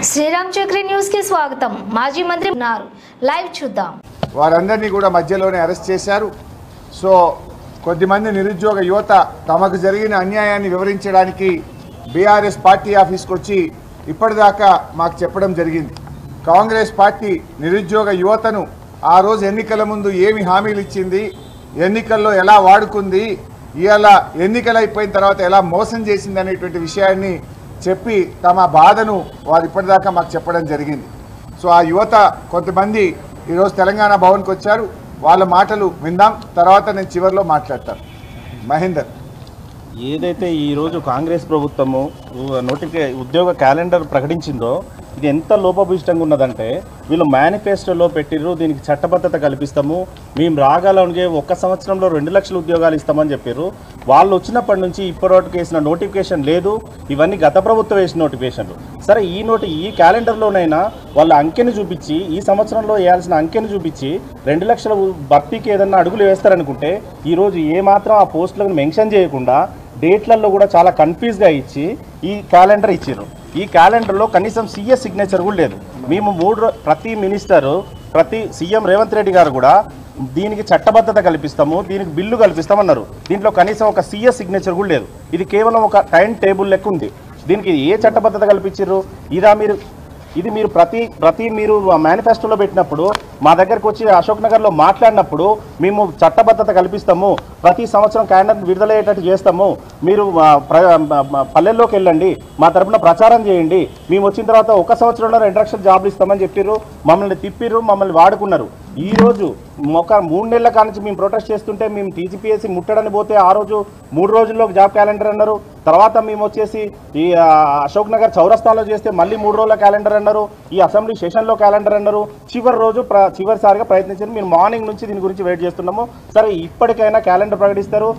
Sriram Chakri news కి స్వాగతం. మాజీ మంత్రి ఉన్నారు, లైవ్ చూద్దాం. వారందరినీ కూడా మధ్యలోనే అరెస్ట్ చేశారు. సో కొద్దిమంది నిరుద్యోగ యువత తమకు జరిగిన అన్యాయాన్ని వివరించడానికి బీఆర్ఎస్ పార్టీ ఆఫీస్కి వచ్చి ఇప్పటిదాకా మాకు చెప్పడం జరిగింది. కాంగ్రెస్ పార్టీ నిరుద్యోగ యువతను ఆ రోజు ఎన్నికల ముందు ఏమి హామీలు ఇచ్చింది, ఎన్నికల్లో ఎలా వాడుకుంది, ఇవాళ ఎన్నికలు అయిపోయిన తర్వాత ఎలా మోసం చేసింది అనేటువంటి విషయాన్ని చెప్పి తమ బాధను వారు ఇప్పటిదాకా మాకు చెప్పడం జరిగింది. సో ఆ యువత కొంతమంది ఈరోజు తెలంగాణ భవన్కి వచ్చారు. వాళ్ళ మాటలు విందాం, తర్వాత నేను చివరిలో మాట్లాడతాను. మహేందర్, ఏదైతే ఈరోజు కాంగ్రెస్ ప్రభుత్వము ఉద్యోగ క్యాలెండర్ ప్రకటించిందో ఇది ఎంత లోపభూయిష్టంగా ఉన్నదంటే, వీళ్ళు మేనిఫెస్టోలో పెట్టిర్రు దీనికి చట్టబద్ధత కల్పిస్తాము, మేము రాగలే 1 సంవత్సరంలో 2 లక్షల ఉద్యోగాలు ఇస్తామని చెప్పారు. వాళ్ళు వచ్చినప్పటి నుంచి ఇప్పటివరకు వేసిన నోటిఫికేషన్ లేదు. ఇవన్నీ గత ప్రభుత్వం వేసిన నోటిఫికేషన్లు. సరే ఈ క్యాలెండర్లోనైనా వాళ్ళ అంకెను చూపించి, ఈ సంవత్సరంలో వేయాల్సిన అంకెను చూపించి 2 లక్షల భర్తీకి ఏదన్నా అడుగులు వేస్తారనుకుంటే, ఈరోజు ఏమాత్రం ఆ పోస్టులను మెన్షన్ చేయకుండా డేట్లలో కూడా చాలా కన్ఫ్యూజ్గా ఇచ్చి ఈ క్యాలెండర్ ఇచ్చారు. ఈ క్యాలెండర్లో కనీసం సీఎస్ సిగ్నేచర్ కూడా లేదు. మేము ప్రతి మినిస్టరు, ప్రతి సీఎం రేవంత్ రెడ్డి గారు కూడా దీనికి చట్టబద్ధత కల్పిస్తాము, దీనికి బిల్లు కల్పిస్తామన్నారు. దీంట్లో కనీసం ఒక సీఎస్ సిగ్నేచర్ కూడా లేదు. ఇది కేవలం ఒక టైం టేబుల్ లెక్క ఉంది. దీనికి ఏ చట్టబద్ధత కల్పించారు? ఇది మీరు ప్రతి మీరు మేనిఫెస్టోలో పెట్టినప్పుడు, మా దగ్గరకు వచ్చి అశోక్ నగర్లో మాట్లాడినప్పుడు మేము చట్టబద్ధత కల్పిస్తాము, ప్రతి సంవత్సరం క్యాలెండర్ విడుదలయ్యేటట్టు చేస్తాము, మీరు పల్లెల్లోకి వెళ్ళండి, మా తరపున ప్రచారం చేయండి, మేము వచ్చిన తర్వాత 1 సంవత్సరంలో 2 లక్షల జాబ్లు ఇస్తామని చెప్పారు. మమ్మల్ని తిప్పిర్రు, మమ్మల్ని వాడుకున్నారు. ఈరోజు ఒక 3 నెలల కానుంచి మేము ప్రొటెస్ట్ చేస్తుంటే మేము టీజీపీఎస్సీ ముట్టడని పోతే ఆ రోజు 3 రోజుల్లో జాబ్ క్యాలెండర్ అన్నారు. తర్వాత మేము వచ్చేసి ఈ అశోక్ నగర్ చౌరస్తాలో చేస్తే మళ్ళీ 3 రోజుల క్యాలెండర్ అన్నారు. ఈ అసెంబ్లీ సెషన్లో క్యాలెండర్ అన్నారు. చివరి రోజు చివరిసారిగా ప్రయత్నించారు. మేము మార్నింగ్ నుంచి దీని గురించి వెయిట్ చేస్తున్నాము. సరే ఇప్పటికైనా క్యాలెండర్ ప్రకటిస్తారు,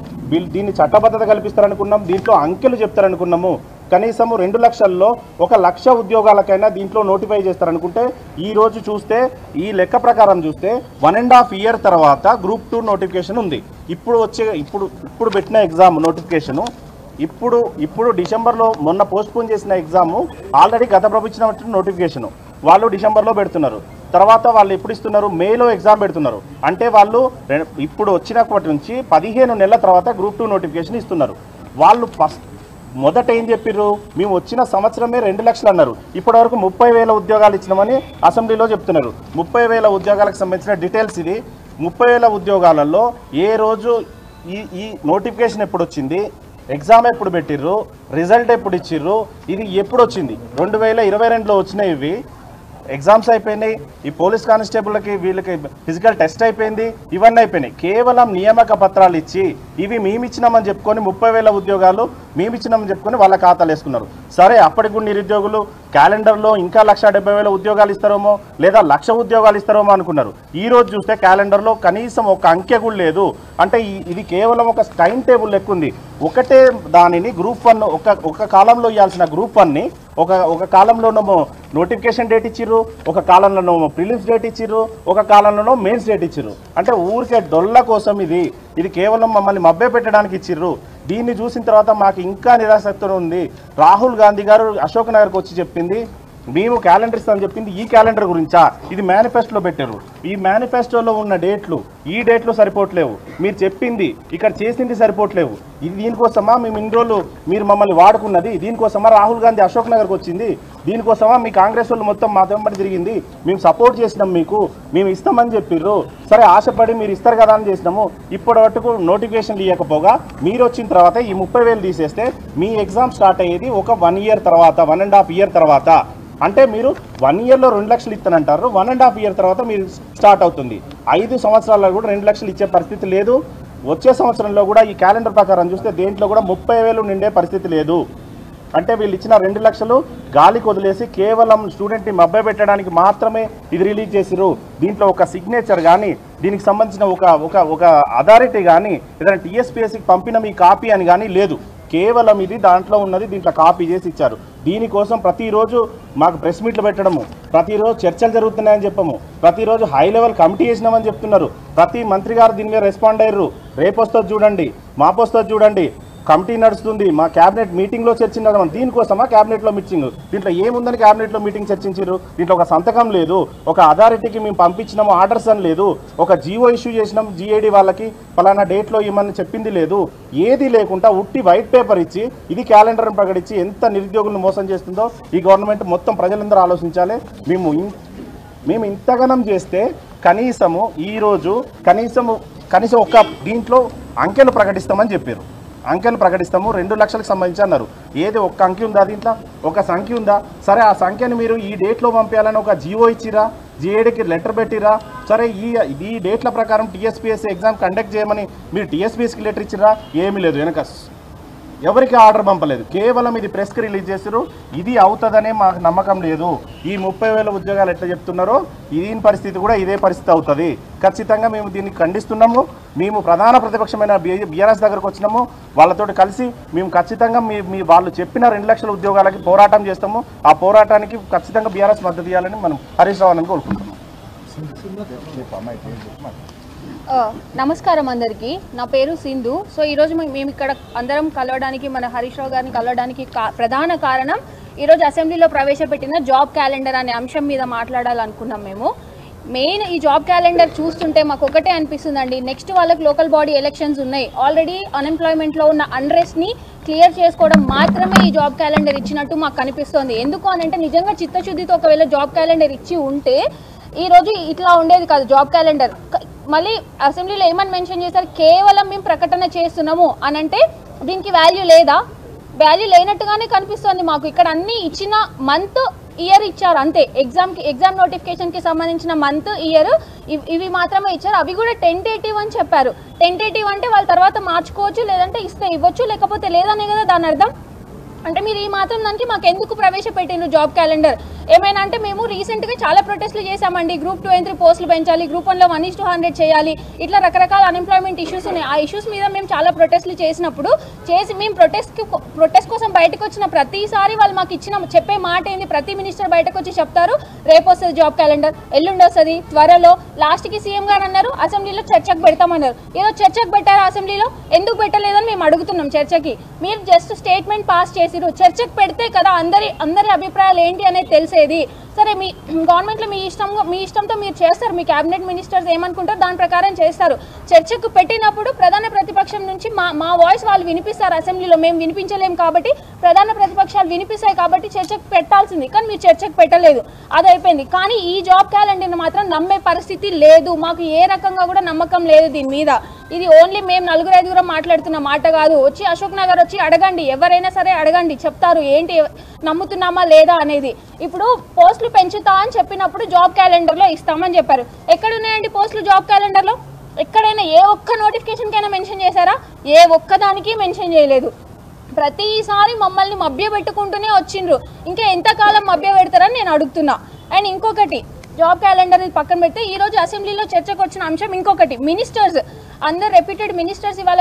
దీన్ని చట్టబద్ధత కల్పిస్తారనుకున్నాం, దీంట్లో అంకెలు చెప్తారనుకున్నాము. కనీసం 2 లక్షల్లో 1 లక్ష ఉద్యోగాలకైనా దీంట్లో నోటిఫై చేస్తారనుకుంటే, ఈరోజు చూస్తే ఈ లెక్క ప్రకారం చూస్తే 1.5 ఇయర్ తర్వాత గ్రూప్ 2 నోటిఫికేషన్ ఉంది. ఇప్పుడు పెట్టిన ఎగ్జామ్ నోటిఫికేషను ఇప్పుడు డిసెంబర్లో మొన్న పోస్ట్పోన్ చేసిన ఎగ్జాము ఆల్రెడీ గత ప్రభుత్వం నోటిఫికేషను వాళ్ళు డిసెంబర్లో పెడుతున్నారు. తర్వాత వాళ్ళు ఎప్పుడు ఇస్తున్నారు? మేలో ఎగ్జామ్ పెడుతున్నారు. అంటే వాళ్ళు ఇప్పుడు వచ్చినప్పటి నుంచి 15 నెలల తర్వాత గ్రూప్ 2 నోటిఫికేషన్ ఇస్తున్నారు. వాళ్ళు మొదట ఏం చెప్పారు? మేము వచ్చిన సంవత్సరమే 2 లక్షలు అన్నారు. ఇప్పటివరకు 30,000 ఉద్యోగాలు ఇచ్చినామని అసెంబ్లీలో చెప్తున్నారు. 30,000 ఉద్యోగాలకు సంబంధించిన డీటెయిల్స్ ఇది. 30,000 ఉద్యోగాలలో ఏ రోజు ఈ నోటిఫికేషన్ ఎప్పుడు వచ్చింది, ఎగ్జామ్ ఎప్పుడు పెట్టిర్రు, రిజల్ట్ ఎప్పుడు ఇచ్చిర్రు, ఇది ఎప్పుడు వచ్చింది? 2022లో వచ్చినాయి. ఇవి ఎగ్జామ్స్ అయిపోయినాయి. ఈ పోలీస్ కానిస్టేబుల్కి వీళ్ళకి ఫిజికల్ టెస్ట్ అయిపోయింది. ఇవన్నీ అయిపోయినాయి. కేవలం నియామక పత్రాలు ఇచ్చి ఇవి మేమిచ్చినామని చెప్పుకొని 30,000 ఉద్యోగాలు మేమిచ్చినామని చెప్పుకొని వాళ్ళ ఖాతాలు వేసుకున్నారు. సరే అప్పటికి కూడా నిరుద్యోగులు క్యాలెండర్లో ఇంకా 1,70,000 ఉద్యోగాలు ఇస్తారేమో, లేదా 1,00,000 ఉద్యోగాలు ఇస్తారేమో అనుకున్నారు. ఈరోజు చూస్తే క్యాలెండర్లో కనీసం ఒక అంకె కూడా లేదు. అంటే ఇది కేవలం ఒక టైం టేబుల్ లెక్క ఉంది. ఒకటే దానిని గ్రూప్ 1 ఒక కాలంలో ఇవ్వాల్సిన గ్రూప్ 1ని ఒక కాలంలోనేమో నోటిఫికేషన్ డేట్ ఇచ్చిర్రు, ఒక కాలంలోనేమో ప్రిలిమ్స్ డేట్ ఇచ్చిర్రు, ఒక కాలంలోనో మెయిన్స్ డేట్ ఇచ్చిర్రు. అంటే ఊరికే డొల్ల కోసం ఇది కేవలం మమ్మల్ని మభ్య పెట్టడానికి ఇచ్చిర్రు. దీన్ని చూసిన తర్వాత మాకు ఇంకా నిరాసక్తి ఉంది. రాహుల్ గాంధీ గారు అశోక్ నగర్కి వచ్చి చెప్పింది మేము క్యాలెండర్ ఇస్తామని చెప్పింది ఈ క్యాలెండర్ గురించా? ఇది మేనిఫెస్టోలో పెట్టారు. ఈ మేనిఫెస్టోలో ఉన్న డేట్లు ఈ డేట్లు సరిపోవట్లేవు. మీరు చెప్పింది ఇక్కడ చేసింది సరిపోవట్లేవు. ఇది దీనికోసమా మేము ఇన్ని రోజులు మీరు మమ్మల్ని వాడుకున్నది? దీనికోసమా రాహుల్ గాంధీ అశోక్ నగర్కి వచ్చింది? దీనికోసమా మీ కాంగ్రెస్ వాళ్ళు మొత్తం మా వెంబడి తిరిగింది? మేము సపోర్ట్ చేసినాం, మేము ఇస్తామని చెప్పిర్రు. సరే ఆశపడి మీరు ఇస్తారు కదా అని చేసినాము. ఇప్పటి వరకు నోటిఫికేషన్లు ఇవ్వకపోగా మీరు వచ్చిన తర్వాత ఈ 30,000 తీసేస్తే మీ ఎగ్జామ్ స్టార్ట్ అయ్యేది ఒక 1 ఇయర్ తర్వాత, 1.5 ఇయర్ తర్వాత. అంటే మీరు 1 ఇయర్లో 2 లక్షలు ఇస్తానంటారు, 1.5 ఇయర్ తర్వాత మీరు స్టార్ట్ అవుతుంది. 5 సంవత్సరాల్లో కూడా 2 లక్షలు ఇచ్చే పరిస్థితి లేదు. వచ్చే సంవత్సరంలో కూడా ఈ క్యాలెండర్ ప్రకారం చూస్తే దేంట్లో కూడా 30,000 నిండే పరిస్థితి లేదు. అంటే వీళ్ళు ఇచ్చిన 2 లక్షలు గాలికి వదిలేసి కేవలం స్టూడెంట్ని మభ్య పెట్టడానికి మాత్రమే ఇది రిలీజ్ చేసిరు. దీంట్లో ఒక సిగ్నేచర్ కానీ, దీనికి సంబంధించిన ఒక అథారిటీ కానీ, ఏదైనా టీఎస్పీఎస్సీకి పంపిన మీ కాపీ అని కానీ లేదు. కేవలం ఇది దాంట్లో ఉన్నది దీంట్లో కాపీ చేసి ఇచ్చారు. దీనికోసం ప్రతిరోజు మాకు ప్రెస్ మీట్లు పెట్టడము, ప్రతిరోజు చర్చలు జరుగుతున్నాయని చెప్పము, ప్రతిరోజు హై లెవెల్ కమిటీ చేసినామని చెప్తున్నారు. ప్రతి మంత్రి గారు దీని మీద రెస్పాండ్ అయ్యారు. రేపు వస్తుంది చూడండి, మాపు వస్తుంది చూడండి, కమిటీ నడుస్తుంది, మా క్యాబినెట్ మీటింగ్లో చర్చించారు. దీనికోసమా క్యాబినెట్లో మీటింగ్? దీంట్లో ఏముందని క్యాబినెట్లో మీటింగ్ చర్చించారు? దీంట్లో ఒక సంతకం లేదు, ఒక అథారిటీకి మేము పంపించినాము ఆర్డర్స్ అని లేదు, ఒక జీవో ఇష్యూ చేసినాం జీఏడీ వాళ్ళకి పలానా డేట్లో ఇవ్వమని చెప్పింది లేదు. ఏది లేకుండా ఉట్టి వైట్ పేపర్ ఇచ్చి ఇది క్యాలెండర్ని ప్రకటించి ఎంత నిరుద్యోగులను మోసం చేస్తుందో ఈ గవర్నమెంట్ మొత్తం ప్రజలందరూ ఆలోచించాలి. మేము ఇంతగానం చేస్తే కనీసము ఈరోజు కనీసం ఒక దీంట్లో అంకెలు ప్రకటిస్తామని చెప్పారు. అంకెలు ప్రకటిస్తాము 2 లక్షలకు సంబంధించి అన్నారు. ఏది ఒక్క అంకె ఉందా? దీంట్లో ఒక సంఖ్య ఉందా? సరే, ఆ సంఖ్యను మీరు ఈ డేట్లో పంపించాలని ఒక జీవో ఇచ్చిరా, జీఏడీకి లెటర్ పెట్టిరా. సరే, ఈ డేట్ల ప్రకారం టీఎస్పీఎస్సీ ఎగ్జామ్ కండక్ట్ చేయమని మీరు టీఎస్పీఎస్సీకి లెటర్ ఇచ్చిరా? ఏమీ లేదు, వెనక ఎవరికి ఆర్డర్ పంపలేదు. కేవలం ఇది ప్రెస్కి రిలీజ్ చేశారు. ఇది అవుతుందనే మాకు నమ్మకం లేదు. ఈ 30,000 ఉద్యోగాలు ఎట్లా చెప్తున్నారో దీని పరిస్థితి కూడా ఇదే పరిస్థితి అవుతుంది. ఖచ్చితంగా మేము దీన్ని ఖండిస్తున్నాము. మేము ప్రధాన ప్రతిపక్షమైన బీఆర్ఎస్ దగ్గరకు వచ్చినాము. వాళ్ళతో కలిసి మేము ఖచ్చితంగా మీ వాళ్ళు చెప్పిన 2 లక్షల ఉద్యోగాలకి పోరాటం చేస్తాము. ఆ పోరాటానికి ఖచ్చితంగా బీఆర్ఎస్ మద్దతు ఇవ్వాలని మనం హరీష్ రావు అని కోరుకుంటున్నాం. నమస్కారం అందరికీ, నా పేరు సింధు. సో ఈరోజు మేము ఇక్కడ అందరం కలవడానికి, మన హరీష్ రావు గారిని కలవడానికి ప్రధాన కారణం ఈరోజు అసెంబ్లీలో ప్రవేశపెట్టిన జాబ్ క్యాలెండర్ అనే అంశం మీద మాట్లాడాలనుకున్నాం. మేము మెయిన్ ఈ జాబ్ క్యాలెండర్ చూస్తుంటే మాకు ఒకటే అనిపిస్తుందండి, నెక్స్ట్ వాళ్ళకి లోకల్ బాడీ ఎలక్షన్స్ ఉన్నాయి. ఆల్రెడీ అన్ఎంప్లాయ్మెంట్లో ఉన్న అన్రెస్ట్ని క్లియర్ చేసుకోవడం మాత్రమే ఈ జాబ్ క్యాలెండర్ ఇచ్చినట్టు మాకు కనిపిస్తుంది. ఎందుకు అని అంటే నిజంగా చిత్తశుద్ధితో ఒకవేళ జాబ్ క్యాలెండర్ ఇచ్చి ఉంటే ఈరోజు ఇట్లా ఉండేది కాదు జాబ్ క్యాలెండర్. మళ్ళీ అసెంబ్లీలో ఏమని మెన్షన్ చేశారు, కేవలం మేము ప్రకటన చేస్తున్నాము అని అంటే దీనికి వాల్యూ లేదా? వాల్యూ లేనట్టుగానే కనిపిస్తుంది మాకు. ఇక్కడ అన్ని ఇచ్చిన మంత్ ఇయర్ ఇచ్చారు అంతే. ఎగ్జామ్ నోటిఫికేషన్కి సంబంధించిన మంత్ ఇయర్ ఇవి మాత్రమే ఇచ్చారు. అవి కూడా టెంటేటివ్ అని చెప్పారు. టెంటేటివ్ అంటే వాళ్ళ తర్వాత మార్చుకోవచ్చు, లేదంటే ఇస్తే ఇవ్వచ్చు, లేకపోతే లేదనే కదా దాని అర్థం. అంటే మీరు ఈ మాత్రం దానికి మాకు ఎందుకు ప్రవేశపెట్టిండ్రు జాబ్ క్యాలెండర్? ఏమైనా అంటే మేము రీసెంట్గా చాలా ప్రొటెస్ట్లు చేశామండి. గ్రూప్ 2 and 3 పోస్టులు పెంచాలి, గ్రూప్ 1లో 1:100 చేయాలి, ఇట్లా రకరకాల అన్ఎంప్లాయ్మెంట్ ఇష్యూస్ ఉన్నాయి. ఆ ఇష్యూస్ మీద మేము చాలా ప్రొటెస్ట్లు చేసినప్పుడు మేము ప్రొటెస్ట్ కోసం బయటకు వచ్చిన ప్రతిసారి వాళ్ళు మాకు చెప్పే మాట ఏంది, ప్రతి మినిస్టర్ బయటకు వచ్చి చెప్తారు రేపు వస్తుంది జాబ్ క్యాలెండర్, ఎల్లుండి వస్తుంది, త్వరలో. లాస్ట్కి సీఎం గారు అన్నారు అసెంబ్లీలో చర్చకు పెడతామన్నారు. ఈరోజు చర్చకు పెట్టారు అసెంబ్లీలో? ఎందుకు పెట్టలేదని మేము అడుగుతున్నాం. చర్చకి మీరు జస్ట్ స్టేట్మెంట్ పాస్ చేసిరు, చర్చకు పెడితే కదా అందరి అభిప్రాయాలు ఏంటి అనేది తెలిసేది. సరే, మీ గవర్నమెంట్లో మీ ఇష్టంతో మీరు చేస్తారు, మీ క్యాబినెట్ మినిస్టర్స్ ఏమనుకుంటారు దాని ప్రకారం చేస్తారు. చర్చకు పెట్టినప్పుడు ప్రధాన ప్రతిపక్షం నుంచి మా వాయిస్ వాళ్ళు వినిపిస్తారు అసెంబ్లీలో. మేము వినిపించలేము కాబట్టి ప్రధాన ప్రతిపక్షాలు వినిపిస్తాయి కాబట్టి చర్చకు పెట్టాల్సింది, కానీ మీరు చర్చకు పెట్టలేదు, అది అయిపోయింది. కానీ ఈ జాబ్ క్యాలెండర్ని మాత్రం నమ్మే పరిస్థితి లేదు. మాకు ఏ రకంగా కూడా నమ్మకం లేదు దీని మీద. ఇది ఓన్లీ మేము 4-5 మాట్లాడుతున్న మాట కాదు. వచ్చి అశోక్ నగర్ వచ్చి అడగండి, ఎవరైనా సరే అడగండి, చెప్తారు ఏంటి నమ్ముతున్నామా లేదా అనేది. ఇప్పుడు పోస్టులు పెంచుతా అని చెప్పినప్పుడు జాబ్ క్యాలెండర్లో ఇస్తామని చెప్పారు. ఎక్కడున్నాయండి పోస్టులు జాబ్ క్యాలెండర్లో? ఎక్కడైనా ఏ ఒక్క నోటిఫికేషన్కైనా మెన్షన్ చేశారా? ఏ ఒక్కదానికి మెన్షన్ చేయలేదు. ప్రతిసారి మమ్మల్ని మభ్య పెట్టుకుంటూనే వచ్చిండ్రు. ఇంకా ఎంతకాలం మభ్య పెడతారని నేను అడుగుతున్నా. అండ్ ఇంకొకటి, జాబ్ క్యాలెండర్ పక్కన పెడితే ఈరోజు అసెంబ్లీలో చర్చకు వచ్చిన అంశం ఇంకొకటి, మినిస్టర్స్ అందరు రెప్యూటెడ్ మినిస్టర్స్ ఇవాళ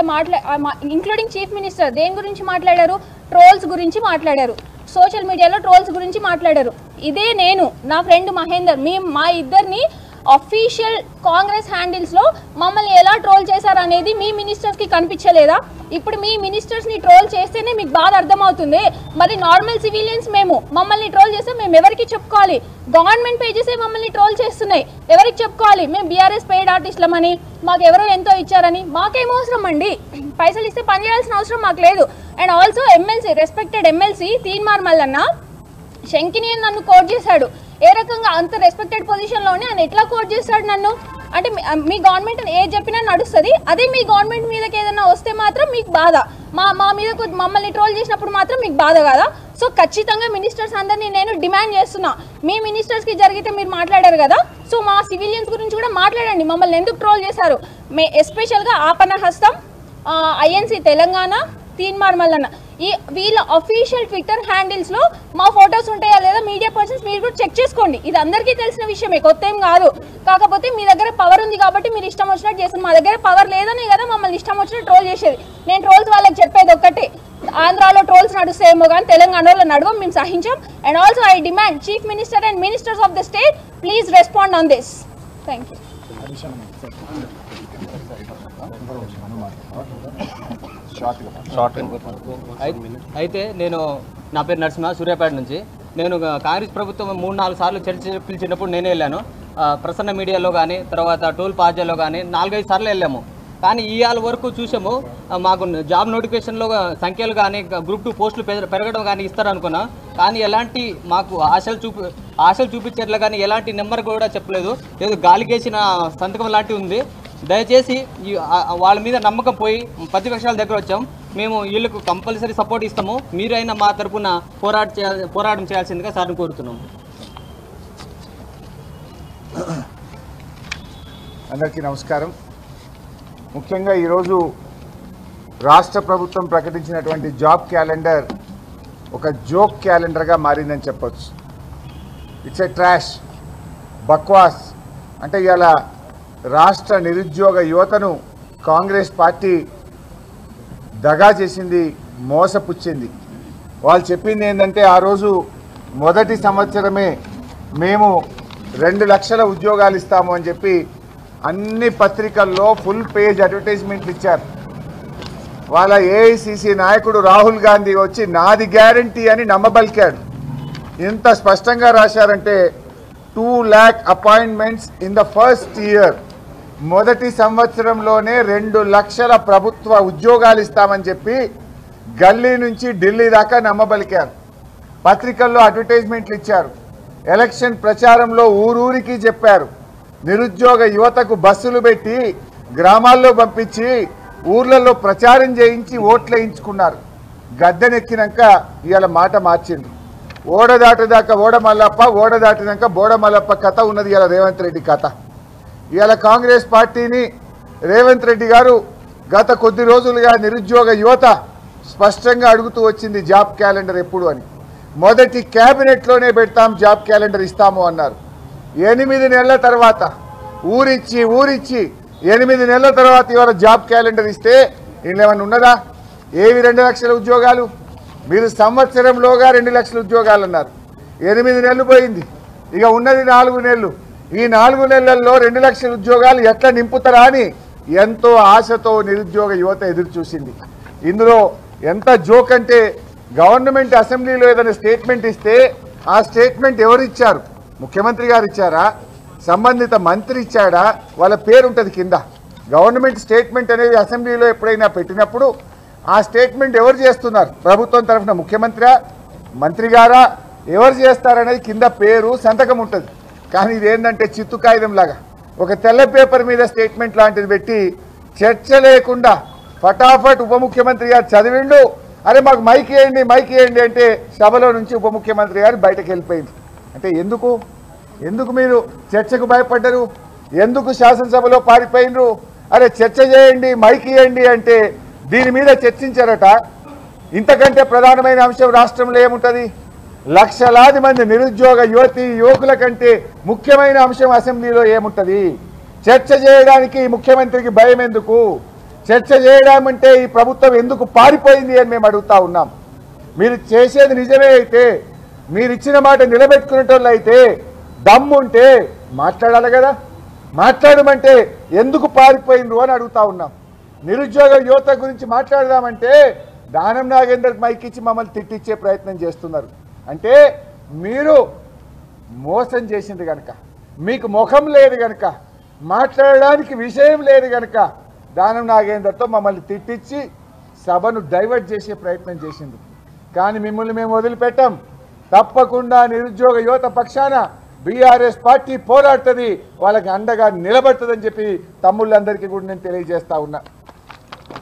ఇంక్లూడింగ్ చీఫ్ మినిస్టర్ దేని గురించి మాట్లాడారు? ట్రోల్స్ గురించి మాట్లాడారు. సోషల్ మీడియాలో ట్రోల్స్ గురించి మాట్లాడారు. ఇదే నేను, నా ఫ్రెండ్ మహేందర్, మా ఇద్దరిని అఫీషియల్ కాంగ్రెస్ హ్యాండిల్స్లో మమ్మల్ని ఎలా ట్రోల్ చేశారనేది మీ మినిస్టర్స్కి కనిపించలేదా? ఇప్పుడు మీ మినిస్టర్స్ని ట్రోల్ చేస్తేనే మీకు బాగా అర్థమవుతుంది. మరి నార్మల్ సివిలియన్స్ మమ్మల్ని ట్రోల్ చేస్తే మేము ఎవరికి చెప్పుకోవాలి? గవర్నమెంట్ పేజెసే మమ్మల్ని ట్రోల్ చేస్తున్నాయి, ఎవరికి చెప్పుకోవాలి? మేము బీఆర్ఎస్ పెయిడ్ ఆర్టిస్టులమని, మాకు ఎవరో ఎంతో ఇచ్చారని. మాకేం అవసరం అండి? పైసలు ఇస్తే పని చేయాల్సిన అవసరం మాకు లేదు. And also MLC, respected MLC Teenmaar Mallanna శంకిని నన్ను కోట్ చేశాడు. ఏ రకంగా అంత రెస్పెక్టెడ్ పొజిషన్లోనే ఆయన ఎట్లా కోట్ చేస్తాడు నన్ను? అంటే మీ గవర్నమెంట్ ఏది చెప్పినా నడుస్తుంది, అదే మీ గవర్నమెంట్ మీదకి ఏదైనా వస్తే మాత్రం మీకు బాధ, మా మీదకు మమ్మల్ని ట్రోల్ చేసినప్పుడు మాత్రం మీకు బాధ కదా? సో ఖచ్చితంగా మినిస్టర్స్ అందరినీ నేను డిమాండ్ చేస్తున్నా, మీ మినిస్టర్స్కి జరిగితే మీరు మాట్లాడారు కదా, సో మా సివిలియన్స్ గురించి కూడా మాట్లాడండి. మమ్మల్ని ఎందుకు ట్రోల్ చేశారు? ఎస్పెషల్గా ఆపన హస్తం, ఐఎన్సీ తెలంగాణ, తీన్మార్ మల్లన్న, వీళ్ళ అఫీషియల్ ట్విట్టర్ హ్యాండిల్స్లో మా ఫొటోస్ ఉంటాయా లేదా? మీడియా పర్సన్స్ మీరు కూడా చెక్ చేసుకోండి. ఇది అందరికీ తెలిసిన విషయమే, కొత్త ఏం కాదు. కాకపోతే మీ దగ్గర పవర్ ఉంది కాబట్టి మీరు ఇష్టం వచ్చినట్టు చేస్తారు. మా దగ్గర పవర్ లేదనే కదా మమ్మల్ని ఇష్టం వచ్చినట్టు ట్రోల్ చేసేది. నేను ట్రోల్స్ వాళ్ళకి చెప్పేది ఒక్కటే, ఆంధ్రాలో ట్రోల్స్ నడుస్తాయేమో కానీ తెలంగాణలో నడవం, మేము సహించాం. And also I demand chief minister and ministers of the state please respond on this. Thank you. అయితే నేను నా పేరు నరసింహ సూర్యాపేట నుంచి. నేను కాంగ్రెస్ ప్రభుత్వం 3-4 సార్లు చర్చ పిలిచినప్పుడు నేనే వెళ్ళాను. ప్రసన్న మీడియాలో కానీ తర్వాత టోల్ ప్లాజాలో కానీ 4-5 సార్లు వెళ్ళాము. కానీ ఇవాళ వరకు చూసాము మాకు జాబ్ నోటిఫికేషన్లో సంఖ్యలు కానీ గ్రూప్ 2 పోస్టులు పెరగడం కానీ ఇస్తారనుకున్నా. కానీ ఎలాంటి మాకు ఆశలు చూపించేట్లు కానీ ఎలాంటి నెంబర్ కూడా చెప్పలేదు. ఏదో గాలికేసిన సంతకం లాంటివి ఉంది. దయచేసి వాళ్ళ మీద నమ్మకం పోయి ప్రతిపక్షాల దగ్గర వచ్చాం. మేము వీళ్ళకు కంపల్సరీ సపోర్ట్ ఇస్తాము. మీరైనా మా తరఫున పోరాటం చేయాల్సిందిగా సార్ని కోరుతున్నాము. అందరికీ నమస్కారం. ముఖ్యంగా ఈరోజు రాష్ట్ర ప్రభుత్వం ప్రకటించినటువంటి జాబ్ క్యాలెండర్ ఒక జోక్ క్యాలెండర్గా మారిందని చెప్పొచ్చు. ఇట్స్ ఎ ట్రాష్, బక్వాస్. అంటే ఇలా రాష్ట్ర నిరుద్యోగ యువతను కాంగ్రెస్ పార్టీ దగా చేసింది, మోసపుచ్చింది. వాళ్ళు చెప్పింది ఏంటంటే ఆ రోజు మొదటి సంవత్సరమే మేము 2 లక్షల ఉద్యోగాలు ఇస్తాము అని చెప్పి అన్ని పత్రికల్లో ఫుల్ పేజ్ అడ్వర్టైజ్మెంట్లు ఇచ్చారు. వాళ్ళ ఏఐసిసి నాయకుడు రాహుల్ గాంధీ వచ్చి నాది గ్యారంటీ అని నమ్మబలికాడు. ఇంత స్పష్టంగా రాశారంటే 2 lakh appointments in the first year, మొదటి సంవత్సరంలోనే 2 లక్షల ప్రభుత్వ ఉద్యోగాలు ఇస్తామని చెప్పి గల్లీ నుంచి ఢిల్లీ దాకా నమ్మబలికారు. పత్రికల్లో అడ్వర్టైజ్మెంట్లు ఇచ్చారు. ఎలక్షన్ ప్రచారంలో ఊరూరికి చెప్పారు. నిరుద్యోగ యువతకు బస్సులు పెట్టి గ్రామాల్లో పంపించి ఊర్లలో ప్రచారం చేయించి ఓట్లు వేయించుకున్నారు. గద్దెనెక్కినాక ఇవాళ మాట మార్చింది. ఓడ దాటిదాకా ఓడ మల్లప్ప, ఓడ దాటినాక బోడ మల్లప్ప కథ ఉన్నది ఇవాళ రేవంత్ రెడ్డి కథ. ఇవాళ కాంగ్రెస్ పార్టీని రేవంత్ రెడ్డి గారు గత కొద్ది రోజులుగా నిరుద్యోగ యువత స్పష్టంగా అడుగుతూ వచ్చింది జాబ్ క్యాలెండర్ ఎప్పుడు అని. మొదటి క్యాబినెట్లోనే పెడతాం, జాబ్ క్యాలెండర్ ఇస్తాము అన్నారు. 8 నెలల తర్వాత ఊరిచ్చి 8 నెలల తర్వాత ఇవాళ జాబ్ క్యాలెండర్ ఇస్తే ఇందులో ఏమన్నా ఉన్నదా? ఏవి 2 లక్షల ఉద్యోగాలు? మీరు సంవత్సరంలోగా 2 లక్షల ఉద్యోగాలు అన్నారు. 8 నెలలు పోయింది, ఇక ఉన్నది 4 నెలలు. ఈ 4 నెలల్లో 2 లక్షల ఉద్యోగాలు ఎట్లా నింపుతారా అని ఎంతో ఆశతో నిరుద్యోగ యువత ఎదురు చూసింది. ఇందులో ఎంత జోక్ అంటే గవర్నమెంట్ అసెంబ్లీలో ఏదైనా స్టేట్మెంట్ ఇస్తే ఆ స్టేట్మెంట్ ఎవరు ఇచ్చారు? ముఖ్యమంత్రి గారు ఇచ్చారా? సంబంధిత మంత్రి ఇచ్చాడా? వాళ్ళ పేరు ఉంటుంది కింద. గవర్నమెంట్ స్టేట్మెంట్ అనేది అసెంబ్లీలో ఎప్పుడైనా పెట్టినప్పుడు ఆ స్టేట్మెంట్ ఎవరు చేస్తున్నారు? ప్రభుత్వం తరఫున ముఖ్యమంత్రి, మంత్రి గారా, ఎవరు చేస్తారనేది కింద పేరు, సంతకం ఉంటుంది. కానీ ఇదేంటంటే చిత్తు కాగితం లాగా ఒక తెల్ల పేపర్ మీద స్టేట్మెంట్ లాంటిది పెట్టి చర్చ లేకుండా ఫటాఫట్ ఉప ముఖ్యమంత్రి గారు చదివిండు. అరే మాకు మైక్ ఇవ్వండి అంటే సభలో నుంచి ఉప ముఖ్యమంత్రి గారు బయటకు వెళ్ళిపోయింది. అంటే ఎందుకు మీరు చర్చకు భయపడ్డరు? ఎందుకు శాసనసభలో పారిపోయినరు? అరే చర్చ చేయండి, మైక్ ఇవ్వండి అంటే దీని మీద చర్చించారట. ఇంతకంటే ప్రధానమైన అంశం రాష్ట్రంలో ఏముంటుంది? లక్షలాది మంది నిరుద్యోగ యువకుల కంటే ముఖ్యమైన అంశం అసెంబ్లీలో ఏముంటుంది? చర్చ చేయడానికి ముఖ్యమంత్రికి భయం ఎందుకు? చర్చ చేయడం అంటే ఈ ప్రభుత్వం ఎందుకు పారిపోయింది అని మేము అడుగుతా ఉన్నాం. మీరు చేసేది నిజమే అయితే, మీరు ఇచ్చిన మాట నిలబెట్టుకునేటోళ్ళు అయితే దమ్ముంటే మాట్లాడాలి కదా. మాట్లాడమంటే ఎందుకు పారిపోయినరు అని అడుగుతా ఉన్నాం. నిరుద్యోగ యువత గురించి మాట్లాడదామంటే దానం నాగేందర్కి మైక్ ఇచ్చి మమ్మల్ని తిట్టించే ప్రయత్నం చేస్తున్నారు. అంటే మీరు మోసం చేసింది కనుక, మీకు ముఖం లేదు కనుక, మాట్లాడడానికి విషయం లేదు కనుక దానం నాగేందర్తో మమ్మల్ని తిట్టించి సభను డైవర్ట్ చేసే ప్రయత్నం చేసింది. కానీ మిమ్మల్ని మేము వదిలిపెట్టాం. తప్పకుండా నిరుద్యోగ యువత పక్షాన బీఆర్ఎస్ పార్టీ పోరాడుతుంది, వాళ్ళకి అండగా నిలబడుతుందని చెప్పి తమ్ముళ్ళందరికీ కూడా నేను తెలియజేస్తా ఉన్నా.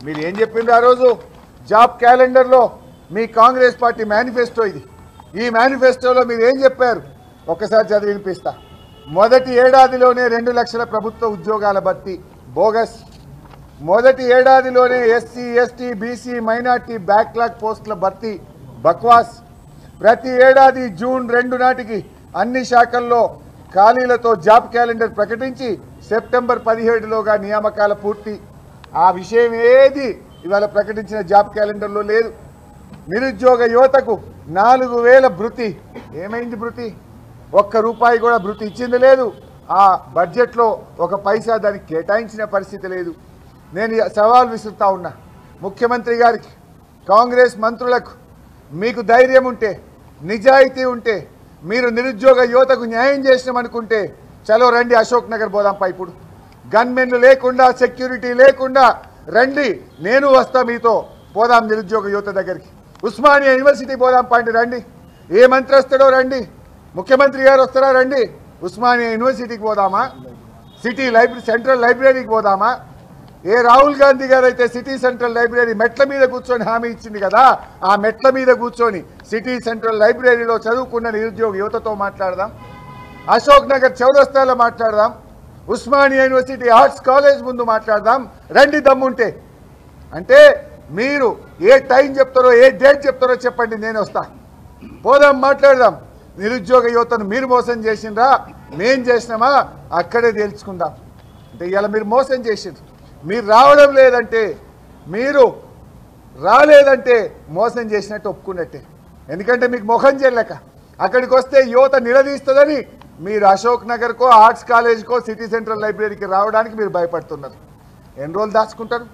మీరు ఏం చెప్పిండ్రు ఆ రోజు జాబ్ క్యాలెండర్లో? మీ కాంగ్రెస్ పార్టీ మేనిఫెస్టో ఇది. ఈ మేనిఫెస్టోలో మీరు ఏం చెప్పారు? ఒక్కసారి చదివి వినిపిస్తా. మొదటి ఏడాదిలోనే 2 లక్షల ప్రభుత్వ ఉద్యోగాల భర్తీ బోగస్. మొదటి ఏడాదిలోనే SC, ST, BC, minority backlog పోస్టుల భర్తీ బక్వాస్. ప్రతి ఏడాది జూన్ 2 నాటికి అన్ని శాఖల్లో ఖాళీలతో జాబ్ క్యాలెండర్ ప్రకటించి సెప్టెంబర్ 17లోగా నియామకాల పూర్తి. ఆ విషయం ఏది ఇవాళ ప్రకటించిన జాబ్ క్యాలెండర్లో లేదు. నిరుద్యోగ యువతకు 4000 భృతి. ఏమైంది భృతి? ₹1 కూడా భృతి ఇచ్చింది లేదు. ఆ బడ్జెట్లో 1 పైసా దానికి కేటాయించిన పరిస్థితి లేదు. నేను సవాల్ విసురుతా ఉన్నా. ముఖ్యమంత్రి గారికి, కాంగ్రెస్ మంత్రులకు మీకు ధైర్యం ఉంటే, నిజాయితీ ఉంటే, మీరు నిరుద్యోగ యువతకు న్యాయం చేసినామనుకుంటే చలో రండి, అశోక్ నగర్ పోదాంపా. ఇప్పుడు గన్మెన్లు లేకుండా, సెక్యూరిటీ లేకుండా రండి, నేను వస్తా మీతో, పోదాం నిరుద్యోగ యువత దగ్గరికి. ఉస్మానియా యూనివర్సిటీ పోదాం పాండి, రండి. ఏ మంత్రి వస్తాడో రండి, ముఖ్యమంత్రి గారు వస్తారా రండి. ఉస్మానియా యూనివర్సిటీకి పోదామా, సిటీ లైబ్రరీ, సెంట్రల్ లైబ్రరీకి పోదామా? ఏ రాహుల్ గాంధీ గారు అయితే సిటీ సెంట్రల్ లైబ్రరీ మెట్ల మీద కూర్చొని హామీ ఇచ్చింది కదా, ఆ మెట్ల మీద కూర్చొని సిటీ సెంట్రల్ లైబ్రరీలో చదువుకున్న నిరుద్యోగ యువతతో మాట్లాడదాం. అశోక్ నగర్ చౌరస్తాలో మాట్లాడదాం. ఉస్మానియా యూనివర్సిటీ ఆర్ట్స్ కాలేజ్ ముందు మాట్లాడదాం. రండి దమ్ముంటే. అంటే మీరు ఏ టైం చెప్తారో, ఏ డేట్ చెప్తారో చెప్పండి, నేను వస్తా. పోదాం, మాట్లాడదాం. నిరుద్యోగ యువతను మీరు మోసం చేసిండ్రా, మేం చేసినామా అక్కడే తేల్చుకుందాం. అంటే ఇలా మీరు మోసం చేసిండ్రు. మీరు రావడం లేదంటే, మీరు రాలేదంటే మోసం చేసినట్టు ఒప్పుకున్నట్టే. ఎందుకంటే మీకు ముఖం చెల్లక అక్కడికి వస్తే యువత నిలదీస్తుందని మీరు అశోక్ నగర్కో, ఆర్ట్స్ కాలేజ్కో, సిటీ సెంట్రల్ లైబ్రరీకి రావడానికి మీరు భయపడుతున్నారు. ఎన్ని రోజులు దాచుకుంటారు?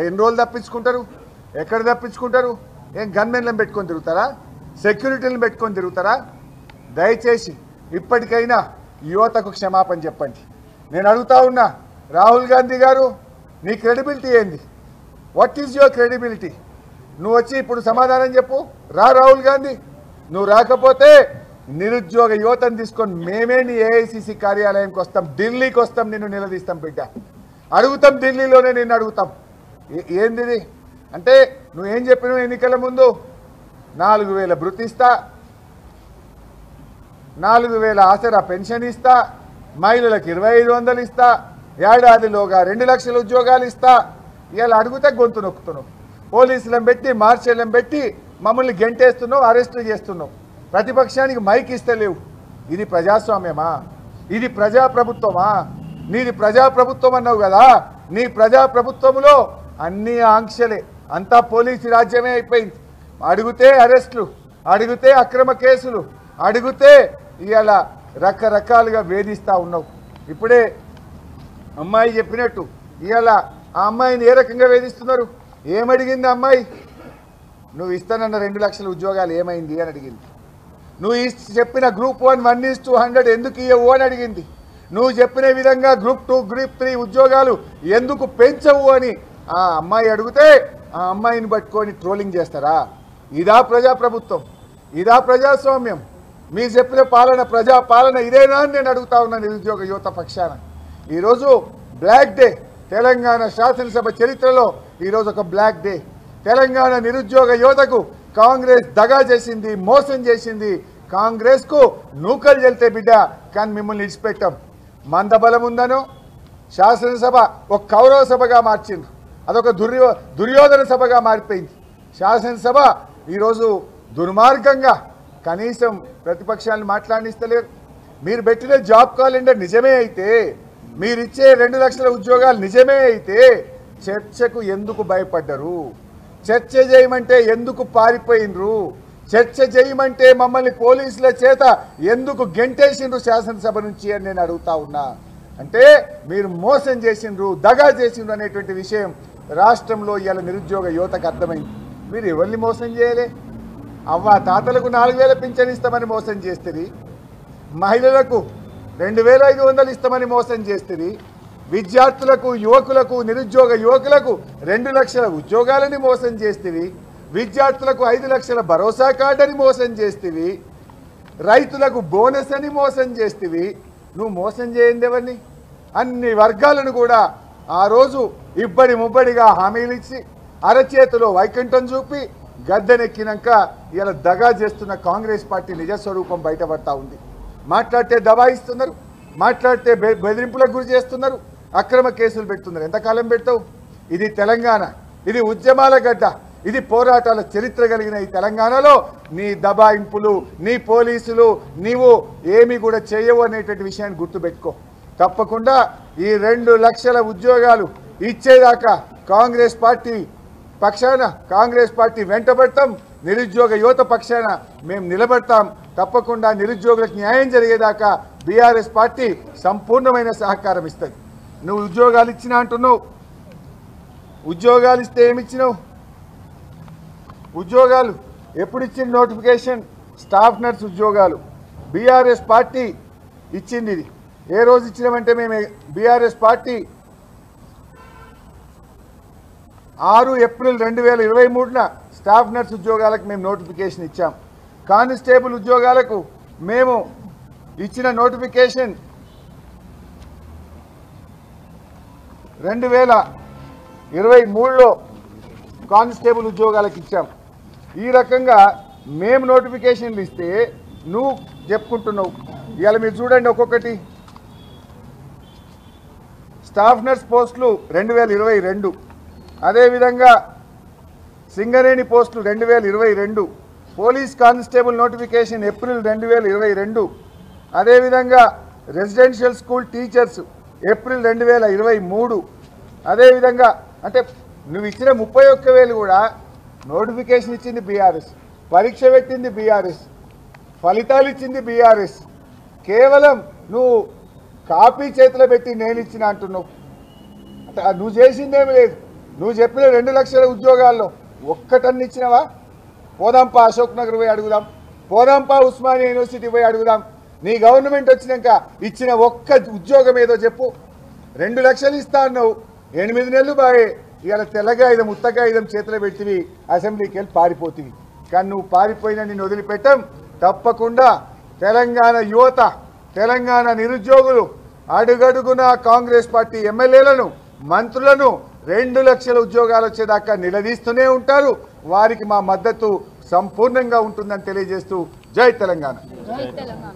ఎన్ని రోజులు తప్పించుకుంటారు? ఎక్కడ తప్పించుకుంటారు? ఏం గన్మెన్లను పెట్టుకొని తిరుగుతారా? సెక్యూరిటీలను పెట్టుకొని తిరుగుతారా? దయచేసి ఇప్పటికైనా యువతకు క్షమాపణ చెప్పండి. నేను అడుగుతా ఉన్నా, రాహుల్ గాంధీ గారు, నీ క్రెడిబిలిటీ ఏంది? What is your credibility? నువ్వు వచ్చి ఇప్పుడు సమాధానం చెప్పు. రా రాహుల్ గాంధీ. నువ్వు రాకపోతే నిరుద్యోగ యువతను తీసుకొని మేమే నీ ఏఐసిసి కార్యాలయానికి వస్తాం, ఢిల్లీకి వస్తాం, నిన్ను నిలదీస్తాం బిడ్డ. అడుగుతాం, ఢిల్లీలోనే నిన్ను అడుగుతాం. ఏంది అంటే నువ్వేం చెప్పినావు ఎన్నికల ముందు? 4000 భృతి ఇస్తా, 4000 ఆసరా పెన్షన్ ఇస్తా, మహిళలకు 2500 ఇస్తా, ఏడాదిలోగా 2 లక్షల ఉద్యోగాలు ఇస్తా. ఇలా అడిగితే గొంతు నొక్కుతున్నావు. పోలీసులను పెట్టి, మార్షల్లను పెట్టి మమ్మల్ని గెంటేస్తున్నావు, అరెస్టులు చేస్తున్నావు. ప్రతిపక్షానికి మైక్ ఇస్తలేవు. ఇది ప్రజాస్వామ్యమా? ఇది ప్రజాప్రభుత్వమా? నీది ప్రజాప్రభుత్వం అన్నావు కదా, నీ ప్రజాప్రభుత్వంలో అన్ని ఆంక్షలే, అంతా పోలీసు రాజ్యమే అయిపోయింది. అడిగితే అరెస్టులు, అడిగితే అక్రమ కేసులు, అడిగితే ఇలా రకరకాలుగా వేధిస్తూ ఉన్నావు. ఇప్పుడే అమ్మాయి చెప్పినట్టు ఇలా ఆ అమ్మాయిని ఏ రకంగా వేధిస్తున్నారు? ఏమడిగింది అమ్మాయి? నువ్వు ఇస్తానన్న 2 లక్షల ఉద్యోగాలు ఏమైంది అని అడిగింది. నువ్వు చెప్పిన గ్రూప్ 1 1:100 ఎందుకు ఇవ్వవు అని అడిగింది. నువ్వు చెప్పిన విధంగా గ్రూప్ 2 గ్రూప్ 3 ఉద్యోగాలు ఎందుకు పెంచవు అని ఆ అమ్మాయి అడిగితే ఆ అమ్మాయిని పట్టుకొని ట్రోలింగ్ చేస్తారా? ఇదా ప్రజాప్రభుత్వం? ఇదా ప్రజాస్వామ్యం? మీరు చెప్పిన పాలన, ప్రజా పాలన ఇదేనా అని నేను అడుగుతా ఉన్నా నిరుద్యోగ యువత పక్షాన. ఈరోజు బ్లాక్ డే, తెలంగాణ శాసనసభ చరిత్రలో ఈరోజు ఒక బ్లాక్ డే. తెలంగాణ నిరుద్యోగ యువతకు కాంగ్రెస్ దగా చేసింది, మోసం చేసింది. కాంగ్రెస్కు నూకలు చెల్తే బిడ్డ, కానీ మిమ్మల్ని ఇడిచిపెట్టాం. మందబలం ఉందనో శాసనసభ ఒక కౌరవ సభగా మార్చింది, అదొక దుర్యోధన సభగా మారిపోయింది. శాసనసభ ఈరోజు దుర్మార్గంగా కనీసం ప్రతిపక్షాలను మాట్లాడిస్తలేరు. మీరు పెట్టిన జాబ్ క్యాలెండర్ నిజమే అయితే, మీరిచ్చే 2 లక్షల ఉద్యోగాలు నిజమే అయితే చర్చకు ఎందుకు భయపడ్డరు? చర్చ చేయమంటే ఎందుకు పారిపోయినరు? చర్చ చేయమంటే మమ్మల్ని పోలీసుల చేత ఎందుకు గెంటేసిండ్రు శాసనసభ నుంచి అని నేను అడుగుతా ఉన్నా. అంటే మీరు మోసం చేసిండ్రు, దగా చేసిండ్రు అనేటువంటి విషయం రాష్ట్రంలో ఇవాళ నిరుద్యోగ యువతకు అర్థమైంది. మీరు ఎవరిని మోసం చేయలే? అవ్వ తాతలకు 4000 పింఛన్ ఇస్తామని మోసం చేస్తుంది, మహిళలకు 2500 ఇస్తామని మోసం చేస్తుంది, విద్యార్థులకు, యువకులకు, నిరుద్యోగ యువకులకు 2 లక్షల ఉద్యోగాలని మోసం చేస్తుంది, విద్యార్థులకు 5 లక్షల భరోసా కార్డు అని మోసం చేస్తుంది, రైతులకు బోనస్ అని మోసం చేస్తుంది. నువ్వు మోసం చేయండి ఎవరిని? అన్ని వర్గాలను కూడా ఆ రోజు ఇబ్బడి ముబ్బడిగా హామీలు ఇచ్చి అరచేతిలో వైకుంఠం చూపి గద్దెనెక్కినాక ఇలా దగా చేస్తున్న కాంగ్రెస్ పార్టీ నిజస్వరూపం బయటపడతా ఉంది. మాట్లాడితే దబాయిస్తున్నారు, మాట్లాడితే బెదిరింపులకు గురి చేస్తున్నారు, అక్రమ కేసులు పెడుతున్నారు. ఎంతకాలం పెడతావు? ఇది తెలంగాణ, ఇది ఉద్యమాల గడ్డ, ఇది పోరాటాల చరిత్ర కలిగిన ఈ తెలంగాణలో నీ దబాయింపులు, నీ పోలీసులు, నీవు ఏమీ కూడా చేయవు అనేటువంటి విషయాన్ని గుర్తుపెట్టుకో. తప్పకుండా ఈ 2 లక్షల ఉద్యోగాలు ఇచ్చేదాకా కాంగ్రెస్ పార్టీ పక్షాన, కాంగ్రెస్ పార్టీ వెంటబడతాం. నిరుద్యోగ యువత పక్షాన మేము నిలబడతాం. తప్పకుండా నిరుద్యోగులకు న్యాయం జరిగేదాకా బీఆర్ఎస్ పార్టీ సంపూర్ణమైన సహకారం ఇస్తుంది. నువ్వు ఉద్యోగాలు ఇచ్చినా అంటున్నావు, ఉద్యోగాలు ఇస్తే ఏమిచ్చినావు? ఉద్యోగాలు ఎప్పుడు ఇచ్చిన నోటిఫికేషన్? స్టాఫ్ నర్స్ ఉద్యోగాలు బీఆర్ఎస్ పార్టీ ఇచ్చింది. ఇది ఏ రోజు ఇచ్చినామంటే మేము బీఆర్ఎస్ పార్టీ 6 ఏప్రిల్ 2023న స్టాఫ్ నర్స్ ఉద్యోగాలకు మేము నోటిఫికేషన్ ఇచ్చాం. కానిస్టేబుల్ ఉద్యోగాలకు మేము ఇచ్చిన నోటిఫికేషన్ 2023లో కానిస్టేబుల్ ఉద్యోగాలకు ఇచ్చాం. ఈ రకంగా మేము నోటిఫికేషన్లు ఇస్తే నువ్వు చెప్పుకుంటున్నావు. ఇవాళ మీరు చూడండి, ఒక్కొక్కటి స్టాఫ్ నర్స్ పోస్టులు 2022, అదేవిధంగా సింగరేణి పోస్టులు 2022, పోలీస్ కానిస్టేబుల్ నోటిఫికేషన్ ఏప్రిల్ 2022, అదేవిధంగా రెసిడెన్షియల్ స్కూల్ టీచర్స్ ఏప్రిల్ 2023, అదేవిధంగా అంటే నువ్వు ఇచ్చిన 31,000 కూడా నోటిఫికేషన్ ఇచ్చింది బీఆర్ఎస్, పరీక్ష పెట్టింది బీఆర్ఎస్, ఫలితాలు ఇచ్చింది బీఆర్ఎస్. కేవలం నువ్వు కాపీ చేతిలో పెట్టి నేను ఇచ్చిన అంటున్నావు. అంటే నువ్వు చేసిందేమి లేదు. నువ్వు చెప్పిన 2 లక్షల ఉద్యోగాల్లో ఒక్కటన్ని ఇచ్చినవా? పోదాంపా అశోక్ నగర్ పోయి అడుగుదాం, పోదాంపా ఉస్మానియా యూనివర్సిటీ పోయి అడుగుదాం. నీ గవర్నమెంట్ వచ్చినాక ఇచ్చిన ఒక్క ఉద్యోగం ఏదో చెప్పు. 2 లక్షలు ఇస్తా అన్నావు, 8 నెలలు బాగా ఇవాళ తెల్లగాయుధం ఉత్తగాయుధం చేతిలో పెట్టివి, అసెంబ్లీకి వెళ్ళి పారిపోతుంది. కానీ నువ్వు పారిపోయినా నేను వదిలిపెట్టాం. తప్పకుండా తెలంగాణ యువత, తెలంగాణ నిరుద్యోగులు అడుగడుగున కాంగ్రెస్ పార్టీ ఎమ్మెల్యేలను, మంత్రులను 2 లక్షల ఉద్యోగాలు వచ్చేదాకా నిలదీస్తూనే ఉంటారు. వారికి మా మద్దతు సంపూర్ణంగా ఉంటుందని తెలియజేస్తూ జై తెలంగాణ. జై తెలంగాణ.